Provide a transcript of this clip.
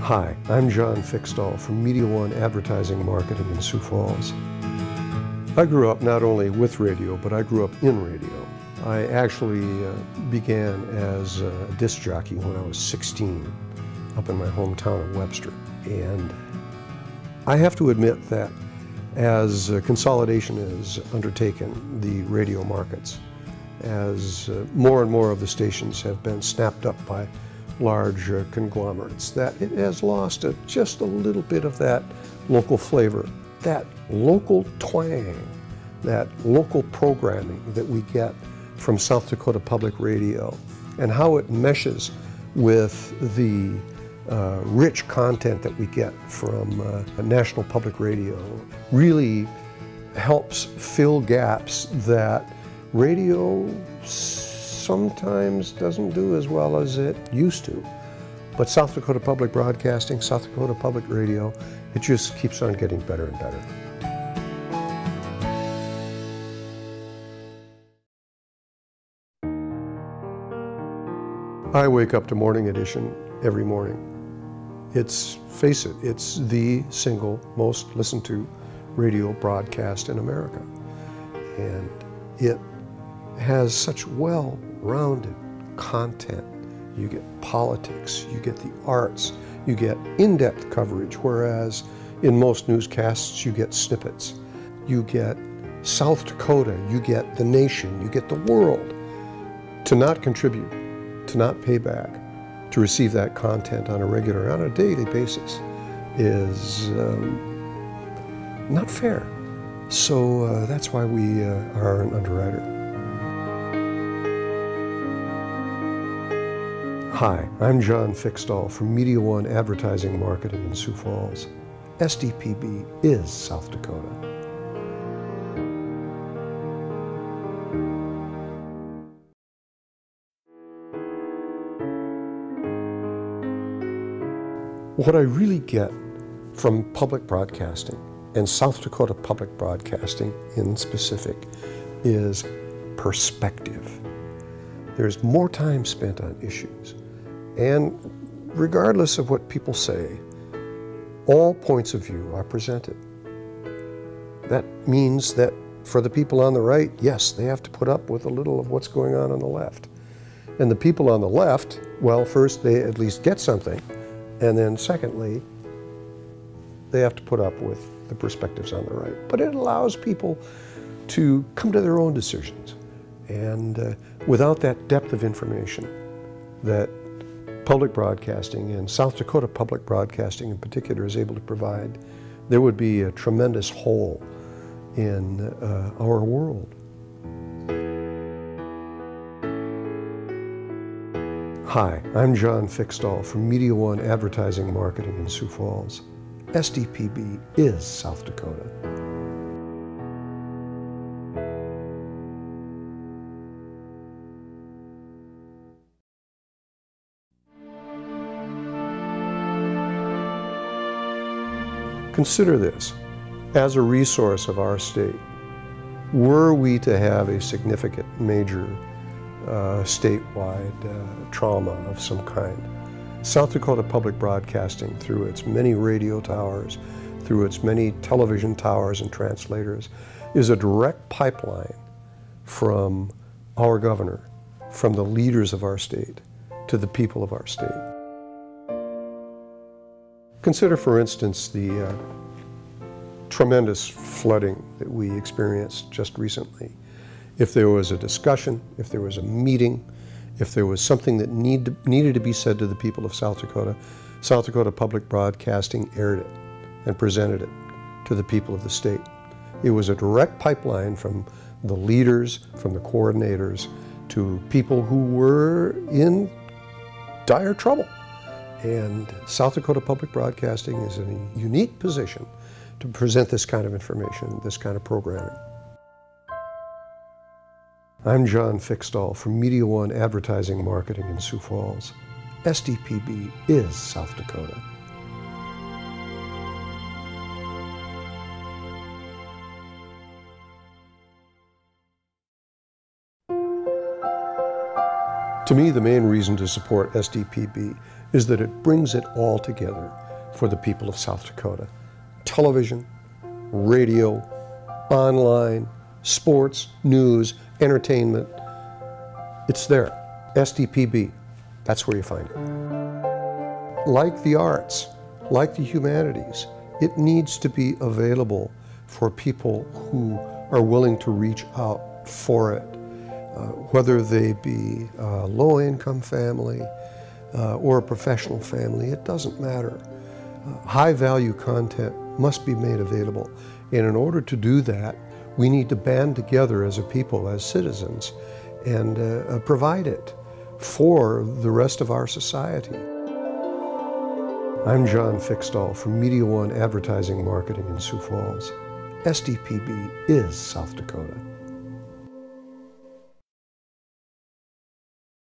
Hi, I'm John-6 from Media One Advertising Marketing in Sioux Falls. I grew up not only with radio, but I grew up in radio. I actually began as a disc jockey when I was 16 up in my hometown of Webster. And I have to admit that as consolidation is undertaken, the radio markets, as more and more of the stations have been snapped up by large conglomerates, that it has lost just a little bit of that local flavor, that local twang, that local programming that we get from South Dakota Public Radio, and how it meshes with the rich content that we get from National Public Radio really helps fill gaps that radio sometimes doesn't do as well as it used to. But South Dakota Public Broadcasting, South Dakota Public Radio, it just keeps on getting better and better. I wake up to Morning Edition every morning. Face it, it's the single most listened to radio broadcast in America. And it has such well-rounded content. You get politics, you get the arts, you get in-depth coverage, whereas in most newscasts you get snippets. You get South Dakota, you get the nation, you get the world. To not contribute, to not pay back, to receive that content on a daily basis is not fair. So that's why we are an underwriter. Hi, I'm John-6 from Media One Advertising Marketing in Sioux Falls. SDPB is South Dakota. What I really get from public broadcasting, and South Dakota Public Broadcasting in specific, is perspective. There's more time spent on issues. And regardless of what people say, all points of view are presented. That means that for the people on the right, yes, they have to put up with a little of what's going on the left. And the people on the left, well, first they at least get something. And then secondly, they have to put up with the perspectives on the right. But it allows people to come to their own decisions. And without that depth of information that public broadcasting, and South Dakota Public Broadcasting in particular, is able to provide, there would be a tremendous hole in our world. Hi, I'm John-6 from Media One Advertising Marketing in Sioux Falls. SDPB is South Dakota. Consider this as a resource of our state. Were we to have a significant major statewide trauma of some kind, South Dakota Public Broadcasting, through its many radio towers, through its many television towers and translators, is a direct pipeline from our governor, from the leaders of our state, to the people of our state. Consider, for instance, the tremendous flooding that we experienced just recently. If there was a discussion, if there was a meeting, if there was something that needed to be said to the people of South Dakota Public Broadcasting aired it and presented it to the people of the state. It was a direct pipeline from the leaders, from the coordinators, to people who were in dire trouble. And South Dakota Public Broadcasting is in a unique position to present this kind of information, this kind of programming. I'm John-6 from Media One Advertising Marketing in Sioux Falls. SDPB is South Dakota. To me, the main reason to support SDPB is that it brings it all together for the people of South Dakota. Television, radio, online, sports, news, entertainment. It's there. SDPB, that's where you find it. Like the arts, like the humanities, it needs to be available for people who are willing to reach out for it, whether they be a low-income family or a professional family, it doesn't matter. High-value content must be made available, and in order to do that, we need to band together as a people, as citizens, and provide it for the rest of our society. I'm John-6 from Media One Advertising Marketing in Sioux Falls. SDPB is South Dakota.